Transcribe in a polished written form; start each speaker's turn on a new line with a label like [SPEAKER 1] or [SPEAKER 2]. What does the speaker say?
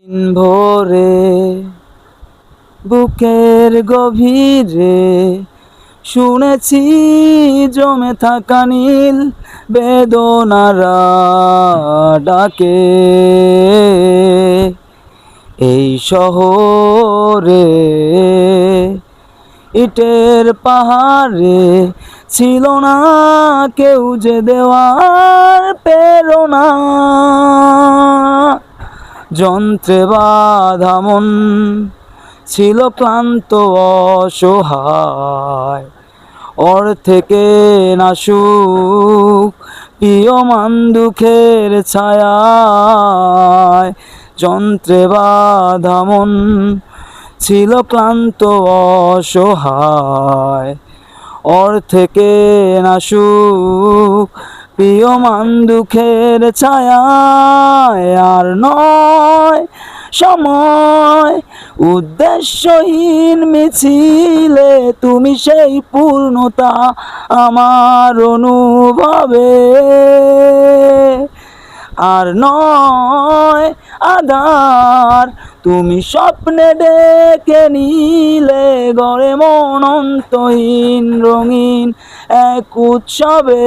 [SPEAKER 1] ভোরে বুকের গভীরে শুনেছি জমে থাকা নীল বেদনারা ডাকে। এই শহরে ইটের পাহাড়ে ছিল না কেউ যে দেওয়ার প্রেরণা। যন্ত্রে বাঁধা মন ছিল ক্লান্ত অসহায়, অর্থেকে না সুখ প্রিয়মান দুঃখের ছায়ায়। যন্ত্রে বাঁধা মন ছিল ক্লান্ত অসহায়, অর্থেকে না সুখ প্রিয়মান দুঃখের ছায়ায়। আর নয় সময় উদ্দেশ্যহীন মিছিলে তুমি সেই পূর্ণতা আমার অনুভবে। আর নয় আধার তুমি স্বপ্নে ডেকে নিলে গড়ে মন অন্তহীন রঙিন এক উৎসবে।